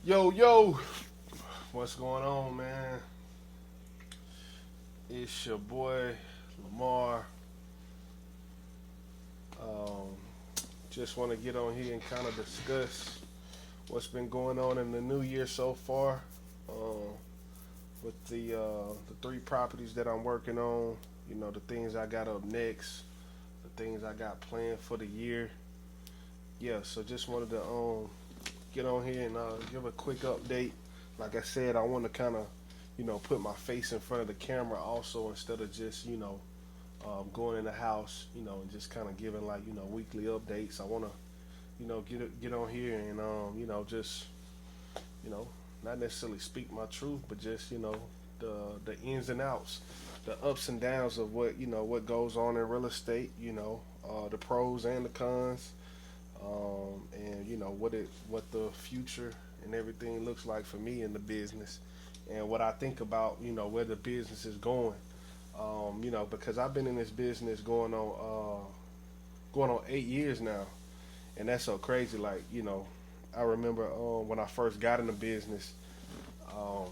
Yo, yo, what's going on, man? It's your boy Lamar. Um, just want to get on here and kind of discuss what's been going on in the new year so far. Um, with the three properties that I'm working on, the things I got up next, the things I got planned for the year. Yeah, so just wanted to get on here and give a quick update. Like I said, I want to kind of, put my face in front of the camera also instead of just, going in the house, and just kind of giving like, weekly updates. I want to, get on here and, just, you know, not necessarily speak my truth, but just, the ins and outs, the ups and downs of what goes on in real estate, the pros and the cons, and what the future and everything looks like for me in the business, and what I think about where the business is going. Because I've been in this business going on 8 years now, and that's so crazy. Like I remember when I first got in the business, um,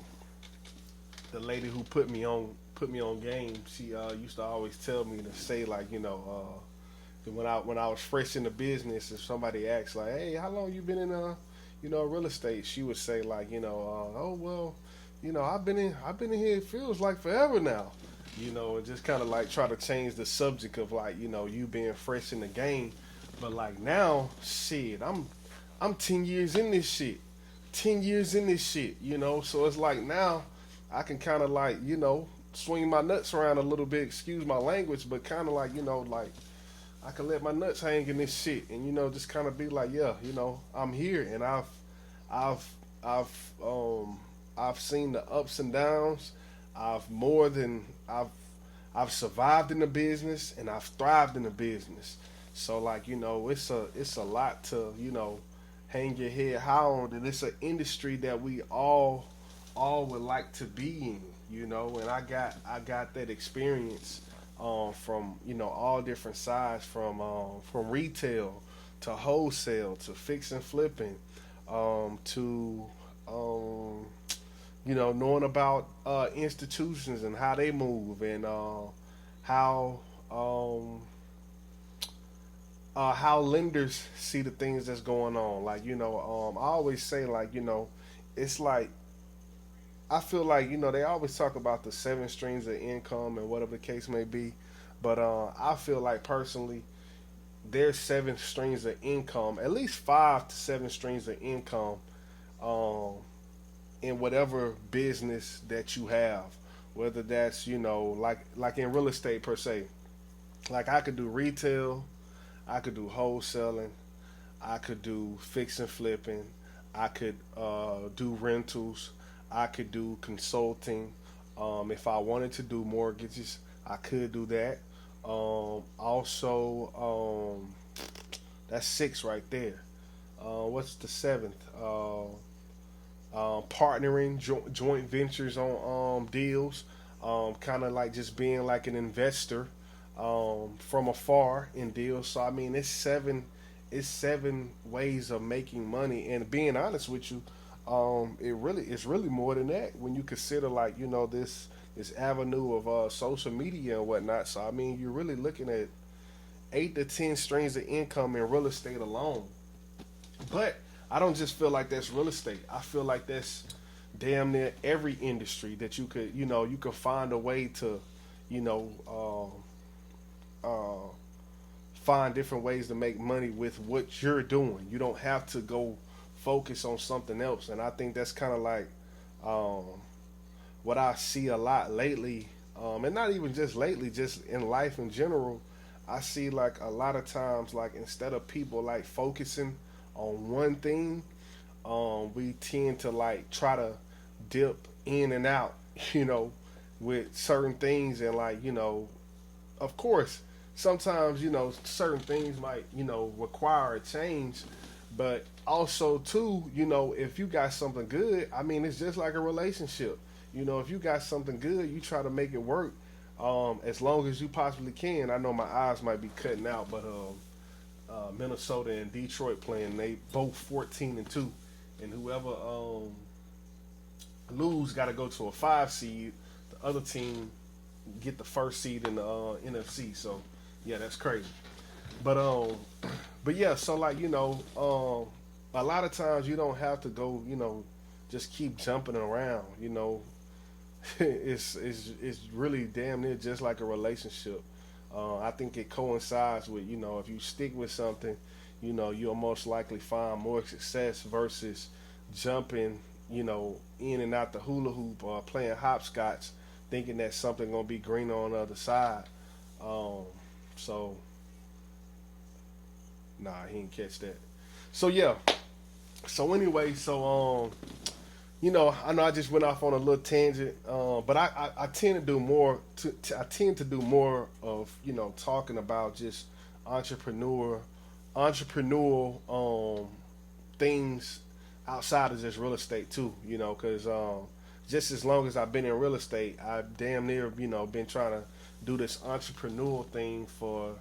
the lady who put me on game, she used to always tell me to say like when I was fresh in the business, if somebody asked like, "Hey, how long you been in real estate?" She would say like, "Oh well, I've been in here. It feels like forever now." And just kind of like try to change the subject of like you being fresh in the game, but like now, shit, I'm 10 years in this shit, 10 years in this shit. So it's like now I can kind of like swing my nuts around a little bit. Excuse my language, but kind of like like I can let my nuts hang in this shit, and just kind of be like, yeah, I'm here, and I've, I've, I've seen the ups and downs. I've more than I've survived in the business, and I've thrived in the business. So like it's a lot to hang your head high on, and it's an industry that we all would like to be in. And I got that experience from all different sides, from retail to wholesale to fix and flipping, to knowing about institutions and how they move, and how how lenders see the things that's going on. Like I always say like it's like I feel like they always talk about the seven streams of income and whatever the case may be, but I feel like personally there's seven streams of income, at least 5 to 7 streams of income, um, in whatever business that you have, whether that's like in real estate per se. Like I could do retail, I could do wholesaling, I could do fix and flipping, I could do rentals, I could do consulting. If I wanted to do mortgages, I could do that. Also, that's six right there. What's the seventh? Partnering, joint ventures on deals, kind of like just being like an investor from afar in deals. So I mean, it's seven ways of making money. And being honest with you, it's really more than that when you consider like this avenue of social media and whatnot. So I mean, you're really looking at 8 to 10 streams of income in real estate alone. But I don't just feel like that's real estate. I feel like that's damn near every industry that you could find a way to, you know, uh, find different ways to make money with what you're doing. You don't have to go focus on something else. And I think that's kind of like um, what I see a lot lately, and not even just lately, just in life in general. I see like a lot of times, like instead of people like focusing on one thing, we tend to like try to dip in and out, you know, with certain things, and like of course, sometimes certain things might require a change, but also too, if you got something good, I mean, it's just like a relationship. If you got something good, you try to make it work, as long as you possibly can. I know my eyes might be cutting out, but Minnesota and Detroit playing, they both 14-2 and whoever lose got to go to a 5 seed. The other team get the first seed in the NFC. So yeah, that's crazy. But but yeah, so like a lot of times you don't have to go, just keep jumping around. It's really damn near just like a relationship. I think it coincides with if you stick with something, you'll most likely find more success versus jumping, in and out the hula hoop or playing hopscotch, thinking that something gonna be greener on the other side. So nah, he didn't catch that. So yeah. So anyway, I know I just went off on a little tangent, but I tend to do more. I tend to do more of talking about just entrepreneurial things outside of just real estate too. Because just as long as I've been in real estate, I've damn near been trying to do this entrepreneurial thing for.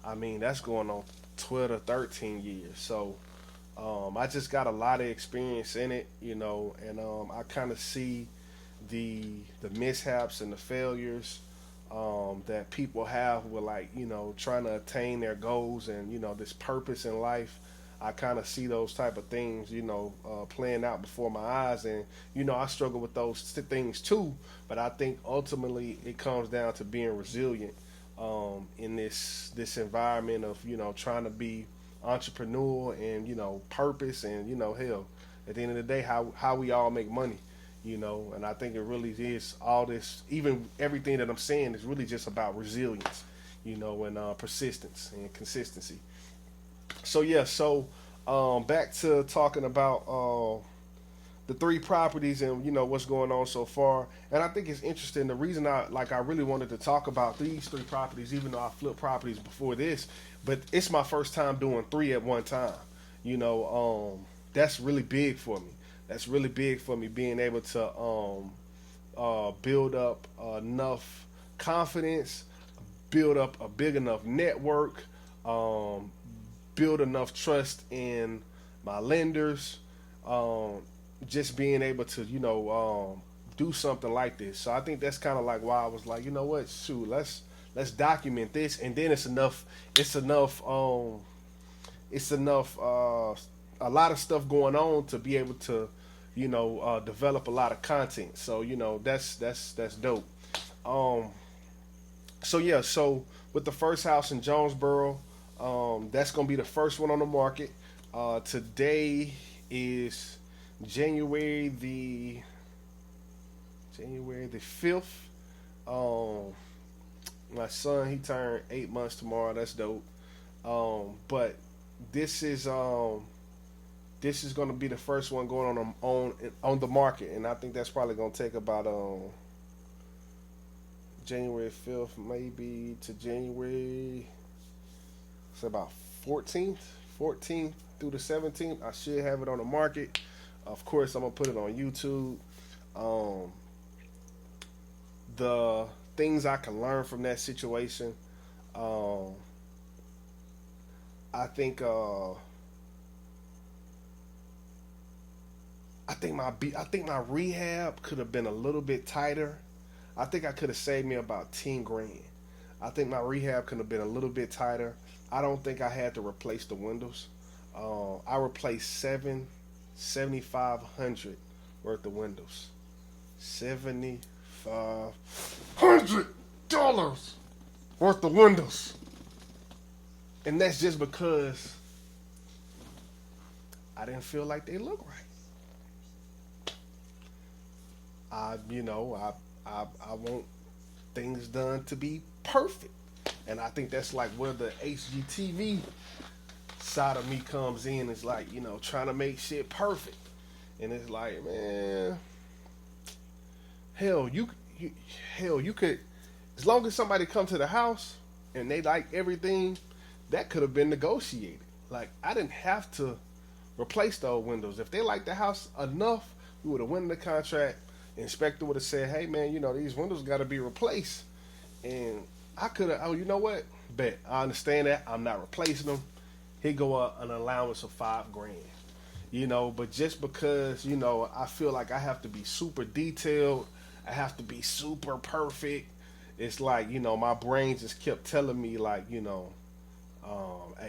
I mean, that's going on 12 to 13 years. So. I just got a lot of experience in it, and I kind of see the mishaps and the failures that people have with trying to attain their goals and this purpose in life. I kind of see those type of things, playing out before my eyes, and I struggle with those things too. But I think ultimately it comes down to being resilient in this environment of trying to be entrepreneur and purpose and hell at the end of the day how we all make money, and I think it really is all this, even everything that I'm saying is really just about resilience, and persistence and consistency. So yeah, back to talking about the 3 properties and what's going on so far. And I think it's interesting. The reason I really wanted to talk about these 3 properties, even though I flipped properties before this, but it's my first time doing 3 at one time. That's really big for me. That's really big for me, being able to build up enough confidence, build up a big enough network, build enough trust in my lenders. Just being able to do something like this. So I think that's kind of like why I was like, you know what, shoot, let's document this, and then it's enough a lot of stuff going on to be able to develop a lot of content. So that's dope. So with the first house in Jonesboro, that's gonna be the first one on the market. Today is January the 5th. My son, he turned 8 months tomorrow. That's dope. But this is going to be the first one going on the market, and I think that's probably going to take about January 5th maybe to January. It's about 14th through the 17th. I should have it on the market. Of course, I'm gonna put it on YouTube. The things I can learn from that situation, I think my rehab could have been a little bit tighter. I think I could have saved me about 10 grand. I think my rehab could have been a little bit tighter. I don't think I had to replace the windows. I replaced 7,500 worth of windows. $7,500 worth of windows. And that's just because I didn't feel like they looked right. I want things done to be perfect. And I think that's like where the HGTV side of me comes in. It's like, trying to make shit perfect. And it's like, man, hell, you could, as long as somebody come to the house and they like everything, that could have been negotiated. Like, I didn't have to replace those windows. If they liked the house enough, we would have went in the contract. The inspector would have said, hey man, these windows got to be replaced. And I could have, you know what? Bet. I understand that. I'm not replacing them. Here go an allowance of $5 grand. But just because, I feel like I have to be super detailed, I have to be super perfect. It's like, my brain just kept telling me like, hey,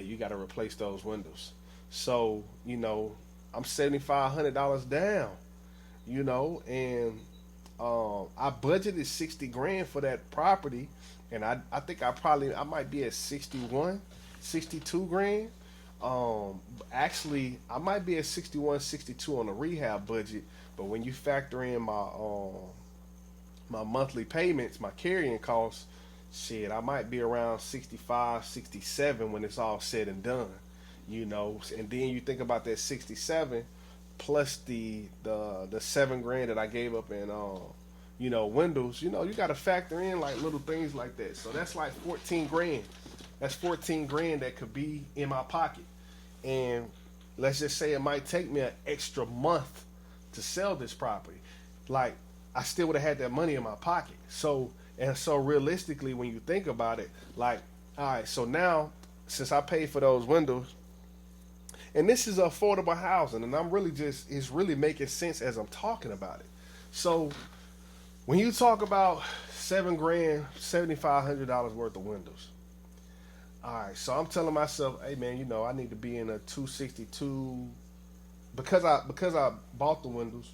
you got to replace those windows. So, I'm $7,500 down, and I budgeted 60 grand for that property, and I think I might be at 61, 62 grand. Actually, I might be at 61, 62 on the rehab budget, but when you factor in my monthly payments, my carrying costs, shit, I might be around 65, 67 when it's all said and done, And then you think about that 67 plus the 7 grand that I gave up in windows. You got to factor in like little things like that. So that's like 14 grand. That's 14 grand that could be in my pocket. And let's just say it might take me an extra month to sell this property. Like, I still would have had that money in my pocket. So realistically, when you think about it, like, all right, so now since I paid for those windows, and this is affordable housing, and it's really making sense as I'm talking about it. So when you talk about 7 grand, $7,500 worth of windows, all right, so I'm telling myself, hey man, I need to be in a 262 because I bought the windows.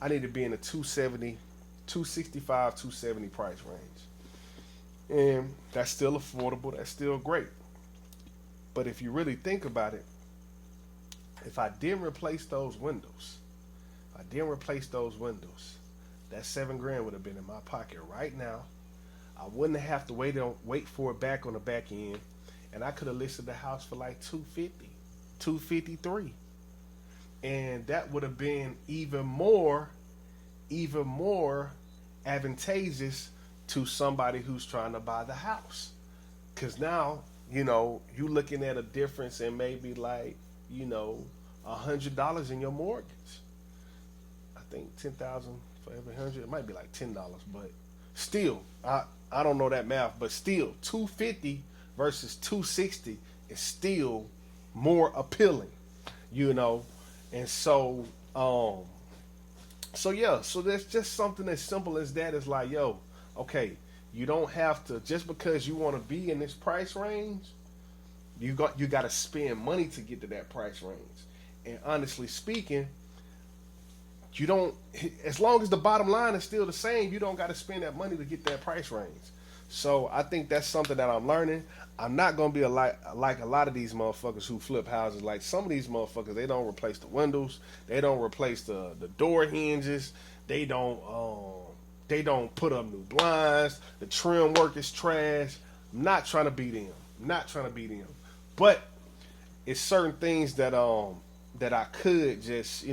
I need to be in a 270, 265, 270 price range. And that's still affordable. That's still great. But if you really think about it, if I didn't replace those windows, that 7 grand would have been in my pocket right now. I wouldn't have to wait for it back on the back end. And I could have listed the house for like 250, 253. And that would have been even more advantageous to somebody who's trying to buy the house. Because now, you looking at a difference in maybe like, $100 in your mortgage. I think 10,000 for every 100. It might be like $10, but still, I don't know that math, but still, 250 versus 260 is still more appealing, And so, so there's just something as simple as that. Is like, yo, okay, you don't have to, just because you want to be in this price range, you got to spend money to get to that price range. And honestly speaking, you don't, as long as the bottom line is still the same, you don't got to spend that money to get that price range. So I think that's something that I'm learning. I'm not going to be like a lot of these motherfuckers who flip houses. Like some of these motherfuckers, they don't replace the windows. They don't replace the door hinges. They don't put up new blinds. The trim work is trash. I'm not trying to be them. But it's certain things that I could just,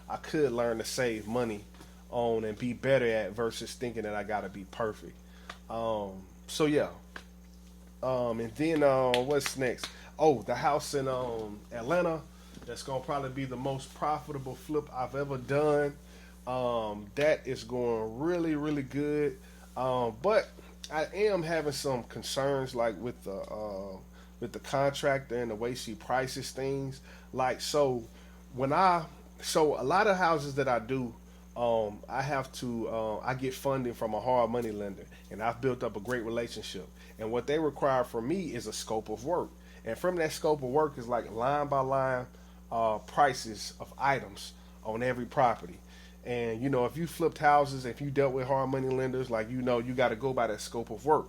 I could learn to save money on and be better at versus thinking that I gotta be perfect. So yeah. And then what's next? Oh, the house in Atlanta. That's gonna probably be the most profitable flip I've ever done. That is going really, really good. But I am having some concerns, like with the contractor and the way she prices things. Like, so a lot of houses that I do, I have to, I get funding from a hard money lender, and I've built up a great relationship. And what they require from me is a scope of work. And from that scope of work is like line by line prices of items on every property. And, if you flipped houses, if you dealt with hard money lenders, like, you got to go by that scope of work.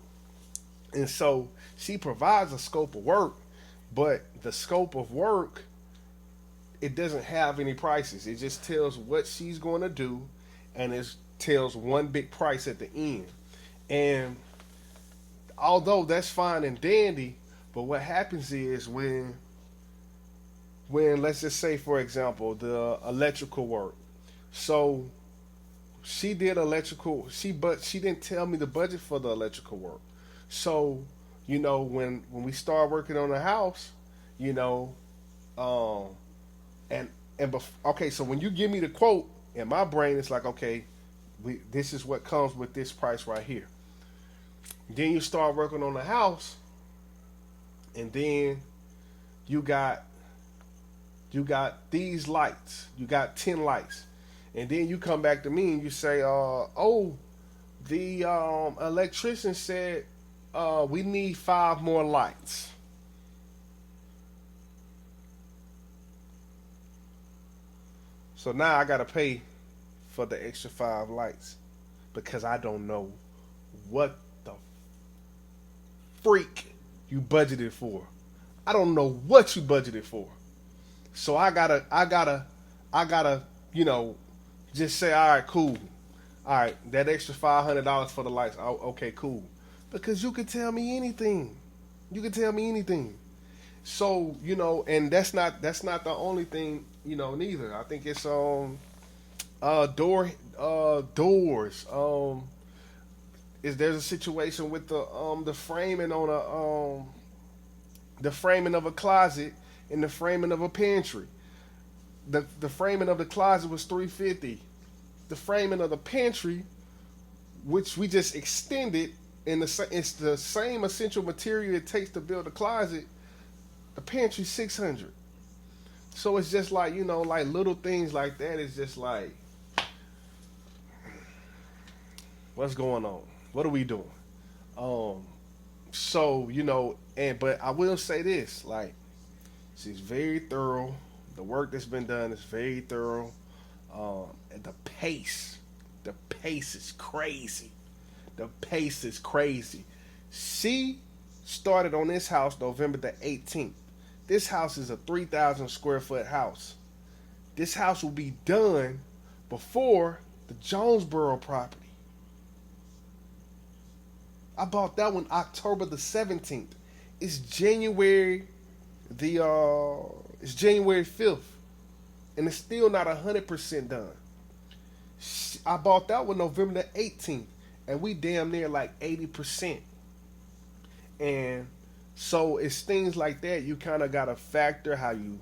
And so she provides a scope of work, but the scope of work, it doesn't have any prices. It just tells what she's going to do, and it tells one big price at the end. And although that's fine and dandy, but what happens is when let's just say, for example, the electrical work. So she did electrical, but she didn't tell me the budget for the electrical work. So, when we start working on the house, okay, so when you give me the quote, in my brain it's like, okay, this is what comes with this price right here. Then you start working on the house, and then you got You got these lights. You got 10 lights. And then you come back to me and you say, oh, the electrician said we need 5 more lights. So now I got to pay for the extra 5 lights because I don't know what the freak you budgeted for. I don't know what you budgeted for. So I gotta, just say, all right, cool. All right, that extra $500 for the lights. Oh, okay, cool. Because you could tell me anything. You could tell me anything. So and that's not the only thing neither. I think it's doors. Is there's a situation with the framing on the framing of a closet and the framing of a pantry. The framing of the closet was $350. The framing of the pantry, which we just extended, it's the same essential material it takes to build a closet. The pantry $600. So it's just like like little things like that. It's just like, what's going on? What are we doing? So but I will say this, like, she's very thorough. The work that's been done is very thorough. And the pace is crazy. The pace is crazy. She started on this house November the 18th. This house is a 3,000 square foot house. This house will be done before the Jonesboro property. I bought that one October the 17th. It's January it's January 5th. And it's still not 100% done. I bought that one November the 18th. And we damn near like 80%. And so it's things like that. You kind of gotta factor how you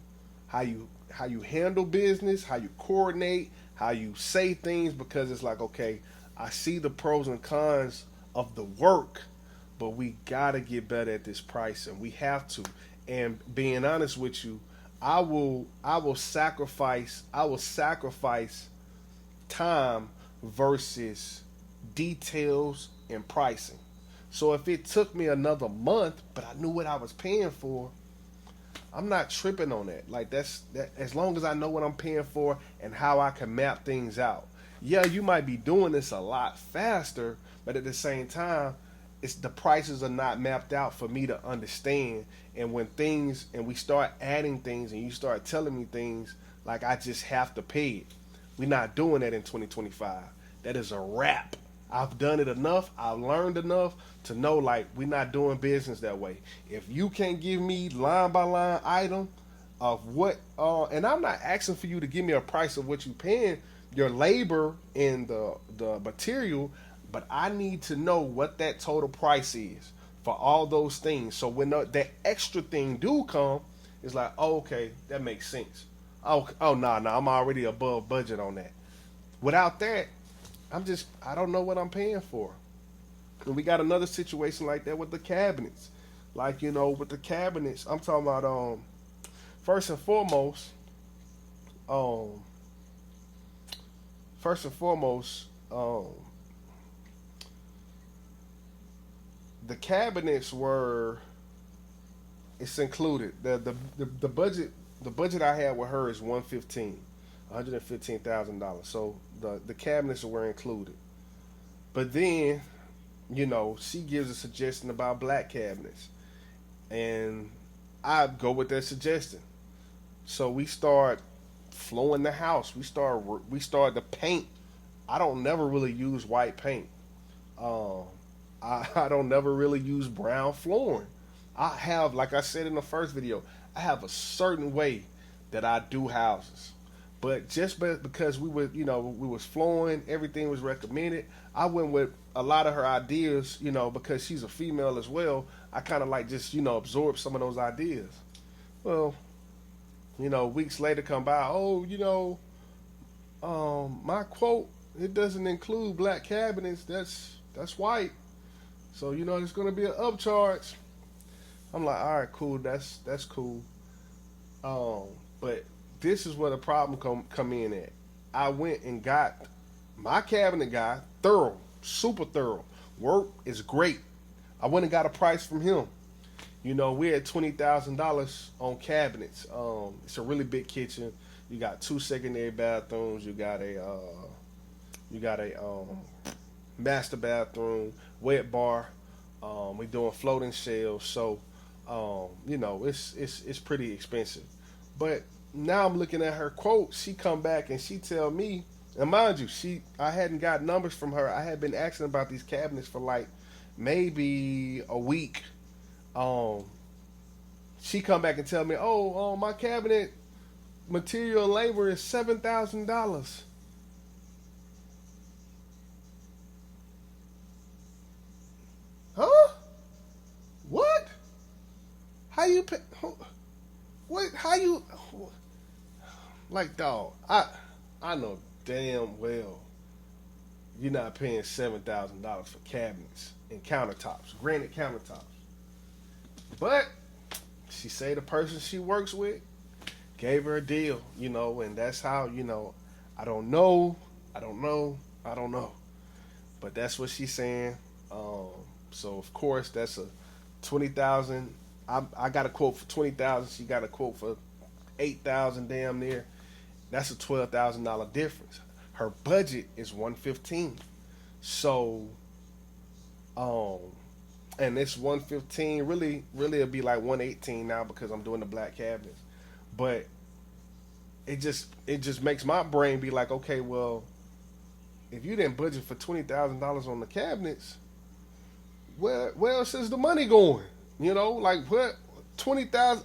handle business, how you coordinate, how you say things, because it's like, okay, I see the pros and cons of the work, but we gotta get better at this pricing. We have to. And being honest with you, I will sacrifice time versus details and pricing. So if it took me another month, but I knew what I was paying for, I'm not tripping on that. Like that as long as I know what I'm paying for and how I can map things out. Yeah, you might be doing this a lot faster, but at the same time, it's the prices are not mapped out for me to understand. And when we start adding things and you start telling me things, like I just have to pay it. We're not doing that in 2025. That is a wrap. I've done it enough. I've learned enough to know, like, we're not doing business that way. If you can't give me line by line item of what, and I'm not asking for you to give me a price of what you're paying, your labor and the material, but I need to know what that total price is for all those things. So when that extra thing do come, it's like, oh, okay, that makes sense. Oh, nah, I'm already above budget on that. Without that, I don't know what I'm paying for. And we got another situation like that with the cabinets. Like, with the cabinets, I'm talking about, first and foremost, the cabinets it's included. The budget I had with her is $115,000. So the cabinets were included. But then, she gives a suggestion about black cabinets, and I go with that suggestion. So we start flooring the house. We start the paint. I don't never really use white paint. I don't never really use brown flooring. I have, like I said in the first video, I have a certain way that I do houses. But just because we was flooring, everything was recommended. I went with a lot of her ideas, because she's a female as well. I kind of like just, absorb some of those ideas. Well, weeks later come by, my quote, it doesn't include black cabinets. That's white. So, there's going to be an upcharge. I'm like, all right, cool. That's cool. But this is where the problem come in at. I went and got my cabinet guy thorough, super thorough. Work is great. I went and got a price from him. You know, we're at $20,000 on cabinets. It's a really big kitchen. You got 2 secondary bathrooms. You got a master bathroom, wet bar. We're doing floating shelves, so you know it's pretty expensive. But now I'm looking at her quote. She come back and she tell me, and mind you, I hadn't got numbers from her. I had been asking about these cabinets for like maybe a week. She come back and tell me, oh, my cabinet material and labor is $7,000. Huh? What? How you pay? What? How you? Like, dog, I know damn well you're not paying $7,000 for cabinets and countertops, granite countertops. But she say the person she works with gave her a deal, you know, and that's how, you know, I don't know. But that's what she's saying. So of course that's a 20,000. I got a quote for 20,000. She got a quote for 8,000, damn near. That's a $12,000 difference. Her budget is 115. So, and this 115 really it'll be like 118 now because I'm doing the black cabinets. But it just makes my brain be like, okay, well, if you didn't budget for $20,000 on the cabinets, where else is the money going? You know, like what 20,000?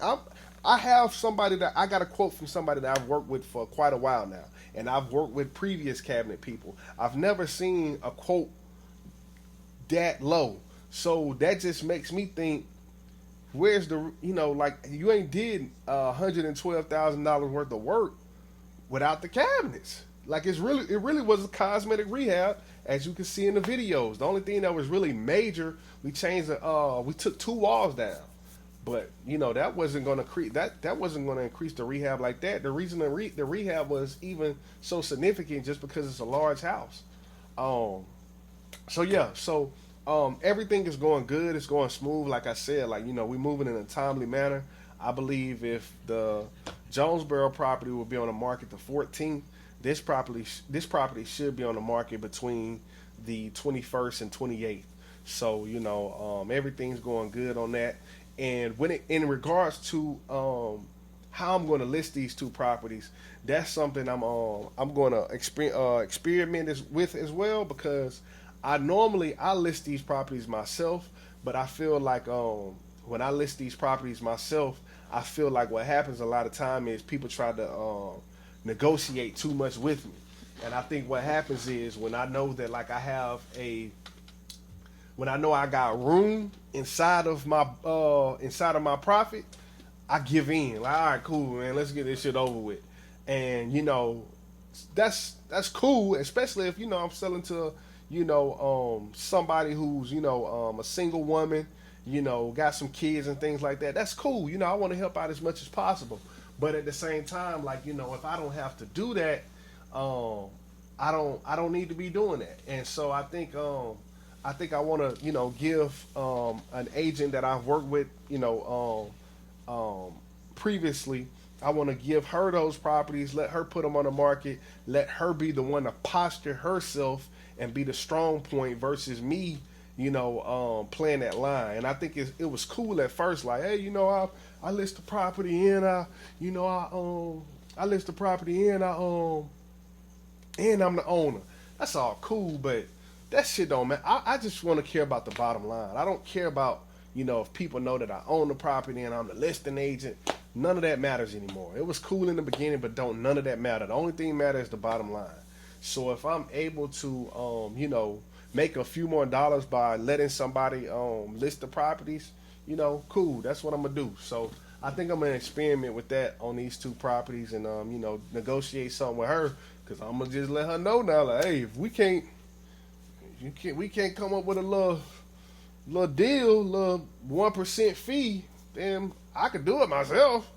I have somebody that I got a quote from somebody that I've worked with for quite a while now, and I've worked with previous cabinet people. I've never seen a quote that low, so that just makes me think, where's the, you know, like you ain't did $112,000 worth of work without the cabinets. Like it really was a cosmetic rehab, as you can see in the videos. The only thing that was really major, we changed we took 2 walls down. But you know that wasn't going to increase the rehab like that. The reason the rehab was even so significant just because it's a large house. Everything is going good. It's going smooth. Like I said, like, you know, we're moving in a timely manner. I believe if the Jonesboro property will be on the market the 14th, this property should be on the market between the 21st and 28th. So, you know, everything's going good on that. And in regards to how I'm going to list these 2 properties, that's something I'm going to experiment with as well, because I list these properties myself, but I feel like when I list these properties myself, I feel like what happens a lot of time is people try to negotiate too much with me. And I think what happens is when I know that like when I know I got room inside of my profit, I give in. Like, all right, cool, man, let's get this shit over with. And you know, that's cool, especially if, you know, I'm selling to, you know, somebody who's, you know, a single woman, you know, got some kids and things like that. That's cool. You know, I want to help out as much as possible. But at the same time, like, you know, if I don't have to do that, I don't need to be doing that. And so I think I want to, you know, give an agent that I've worked with, you know, previously. I want to give her those properties, let her put them on the market, let her be the one to posture herself and be the strong point versus me, you know, playing that line. And I think it was cool at first, like, hey, you know, I list the property and I list the property and and I'm the owner. That's all cool, but that shit don't matter. I just want to care about the bottom line. I don't care about, you know, if people know that I own the property and I'm the listing agent. None of that matters anymore. It was cool in the beginning, but none of that matter. The only thing matters is the bottom line. So if I'm able to, you know, make a few more dollars by letting somebody list the properties, you know, cool. That's what I'm gonna do. So I think I'm gonna experiment with that on these 2 properties and you know, negotiate something with her, because I'm gonna just let her know now, like, hey, if we can't come up with a little deal, little 1% fee, then I could do it myself.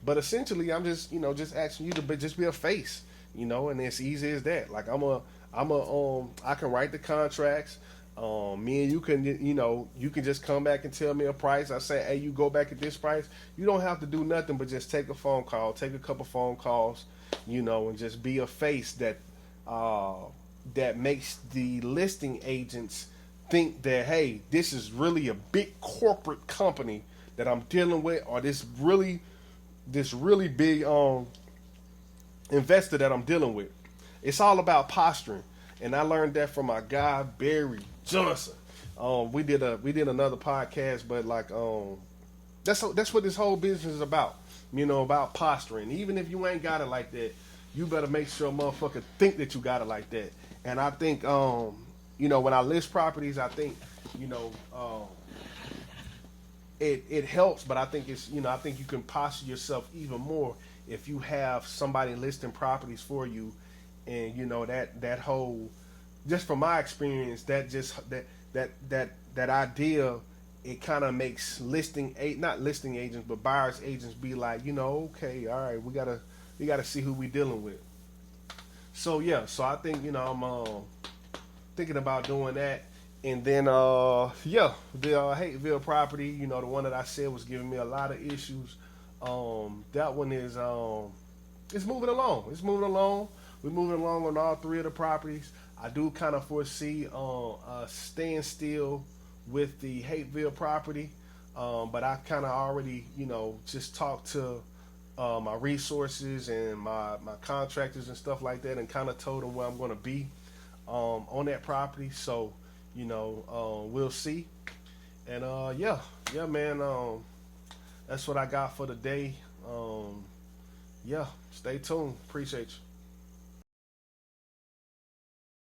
But essentially, I'm just just asking you to just be a face, and it's easy as that. Like I can write the contracts. Me and you can you can just come back and tell me a price. I say, hey, you go back at this price. You don't have to do nothing but just take a phone call, take a couple phone calls, and just be a face uh, that makes the listing agents think that, hey, this is really a big corporate company that I'm dealing with, or this really big investor that I'm dealing with. It's all about posturing, and I learned that from my guy Barry Johnson. We did another podcast, but like that's what this whole business is about. About posturing. Even if you ain't got it like that, you better make sure a motherfucker think that you got it like that. And I think when I list properties, I think you know it helps, but I think I think you can posture yourself even more if you have somebody listing properties for you, and that whole, just from my experience, that idea, it kind of makes not listing agents but buyers agents be like, okay, all right, we gotta see who we dealing with. So yeah, so I think I'm thinking about doing that. And then yeah, the Hateville property, the one that I said was giving me a lot of issues. That one is it's moving along. It's moving along. We're moving along on all three of the properties. I do kind of foresee staying still with the Hateville property, but I kind of already just talked to my resources and my contractors and stuff like that, and kind of told them where I'm going to be on that property. So we'll see. And yeah, man. That's what I got for today. Yeah, stay tuned. Appreciate you.